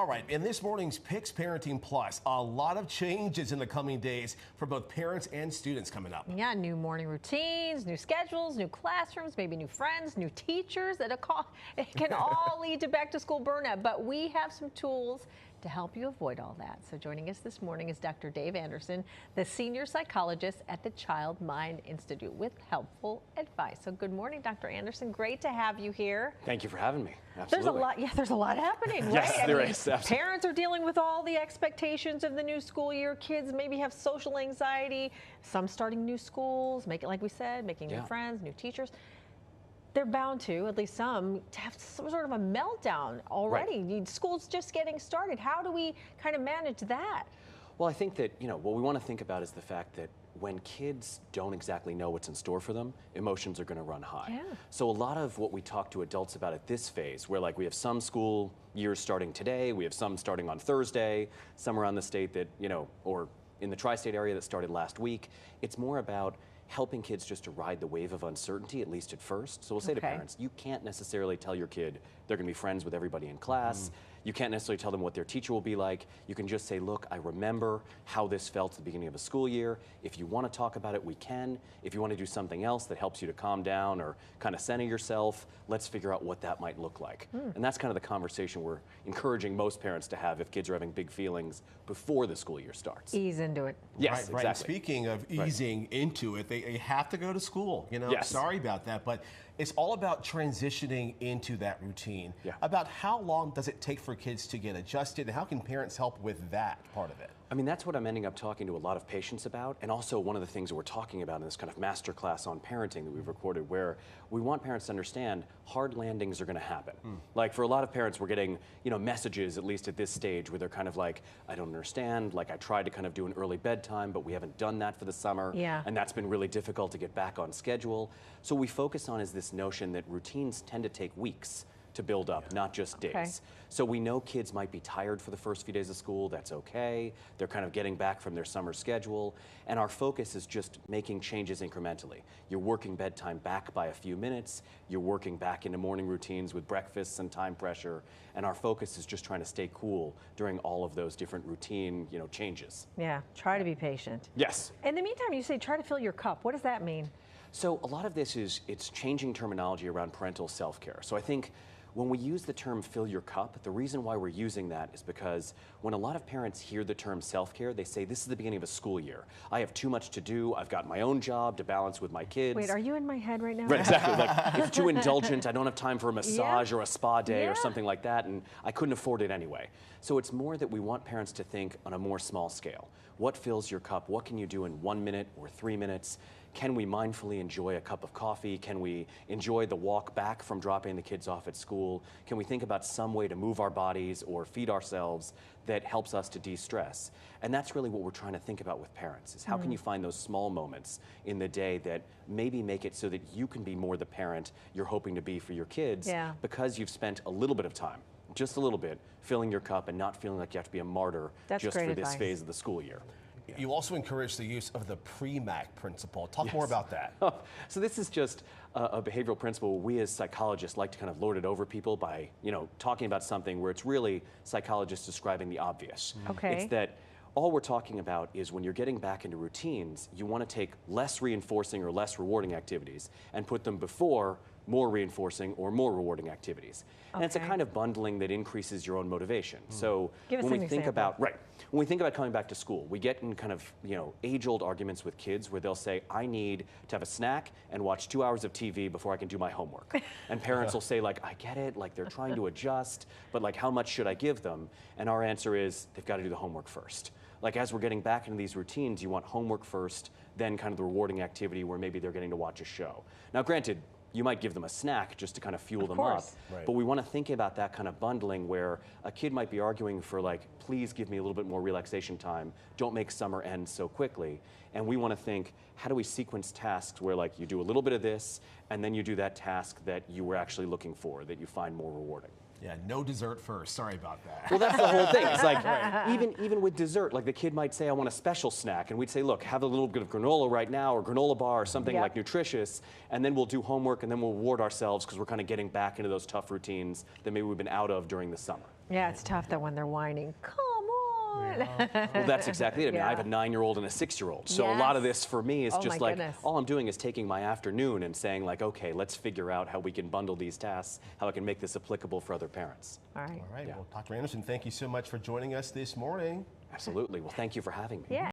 All right, in this morning's Picks Parenting Plus, a lot of changes in the coming days for both parents and students coming up. Yeah, new morning routines, new schedules, new classrooms, maybe new friends, new teachers. It can all lead to back to school burnout, but we have some tools to help you avoid all that. So joining us this morning is Dr. Dave Anderson, the senior psychologist at the Child Mind Institute, with helpful advice. So good morning, Dr. Anderson. Great to have you here. Thank you for having me. Absolutely. There's a lot happening, right? Yes, there is. Parents are dealing with all the expectations of the new school year. Kids maybe have social anxiety. Some starting new schools, like we said, making new friends, new teachers. They're bound to, at least some, to have some sort of a meltdown already. Right. School's just getting started. How do we kind of manage that? Well, I think that, what we want to think about is the fact that when kids don't exactly know what's in store for them, emotions are going to run high. Yeah. So a lot of what we talk to adults about at this phase, where we have some school years starting today, we have some starting on Thursday, some around the state that, or in the tri-state area that started last week, it's more about helping kids just to ride the wave of uncertainty, at least at first. So we'll say to parents, you can't necessarily tell your kid they're going to be friends with everybody in class. You can't necessarily tell them what their teacher will be like. You can just say, look, I remember how this felt at the beginning of a school year. If you want to talk about it, we can. If you want to do something else that helps you to calm down or kind of center yourself, let's figure out what that might look like. And that's kind of the conversation we're encouraging most parents to have if kids are having big feelings before the school year starts. Ease into it. Yes, right. Exactly. Speaking of easing into it, they have to go to school. Yes. Sorry about that, but it's all about transitioning into that routine. Yeah. About how long does it take for kids to get adjusted, and how can parents help with that part of it? I mean, that's what I'm ending up talking to a lot of patients about, and also one of the things that we're talking about in this kind of MasterClass on parenting that we've recorded, where we want parents to understand hard landings are going to happen. Like for a lot of parents, we're getting, messages, at least at this stage, where they're kind of like, I don't understand, like I tried to kind of do an early bedtime, but we haven't done that for the summer, and that's been really difficult to get back on schedule. So what we focus on is this notion that routines tend to take weeks to build up, not just days. So we know kids might be tired for the first few days of school. That's okay. They're kind of getting back from their summer schedule. And our focus is just making changes incrementally. You're working bedtime back by a few minutes. You're working back into morning routines with breakfasts and time pressure. And our focus is just trying to stay cool during all of those different routine, changes. Yeah, try to be patient. Yes. In the meantime, you say try to fill your cup. What does that mean? So a lot of this it's changing terminology around parental self-care. So I think when we use the term fill your cup, the reason why we're using that is because when a lot of parents hear the term self-care, they say, this is the beginning of a school year. I have too much to do. I've got my own job to balance with my kids. Wait, are you in my head right now? Right, exactly. Like, it's too indulgent. I don't have time for a massage or a spa day or something like that, and I couldn't afford it anyway. So it's more that we want parents to think on a more small scale. What fills your cup? What can you do in 1 minute or 3 minutes? Can we mindfully enjoy a cup of coffee? Can we enjoy the walk back from dropping the kids off at school? Can we think about some way to move our bodies or feed ourselves that helps us to de-stress? And that's really what we're trying to think about with parents, is how can you find those small moments in the day that maybe make it so that you can be more the parent you're hoping to be for your kids because you've spent a little bit of time, just a little bit, filling your cup and not feeling like you have to be a martyr just for this phase of the school year. You also encourage the use of the pre-MAC principle. Talk more about that. So this is just a behavioral principle we as psychologists like to kind of lord it over people by, talking about something where it's really psychologists describing the obvious. It's that all we're talking about is when you're getting back into routines, you want to take less reinforcing or less rewarding activities and put them before more reinforcing or more rewarding activities. And it's a kind of bundling that increases your own motivation. So when we think about, when we think about coming back to school, we get in kind of, age-old arguments with kids where they'll say, I need to have a snack and watch 2 hours of TV before I can do my homework. And parents will say, like, I get it, like they're trying to adjust, but like how much should I give them? And our answer is, they've got to do the homework first. Like as we're getting back into these routines, you want homework first, then kind of the rewarding activity where maybe they're getting to watch a show. Now granted, you might give them a snack just to kind of fuel them up. But we want to think about that kind of bundling where a kid might be arguing for like, please give me a little bit more relaxation time. Don't make summer end so quickly. And we want to think, how do we sequence tasks where like you do a little bit of this and then you do that task that you were actually looking for, that you find more rewarding. Yeah, no dessert first. Sorry about that. Well, that's the whole thing. It's like, even with dessert, like the kid might say, I want a special snack. And we'd say, look, have a little bit of granola right now, or granola bar, or something like nutritious. And then we'll do homework, and then we'll reward ourselves because we're kind of getting back into those tough routines that maybe we've been out of during the summer. Yeah, it's tough though when they're whining. Come on. Well, that's exactly it. I mean, I have a 9-year-old and a 6-year-old. So a lot of this for me is just like, all I'm doing is taking my afternoon and saying like, okay, let's figure out how we can bundle these tasks, how I can make this applicable for other parents. All right. All right. Well, Dr. Anderson, thank you so much for joining us this morning. Absolutely. Well, thank you for having me. Yeah.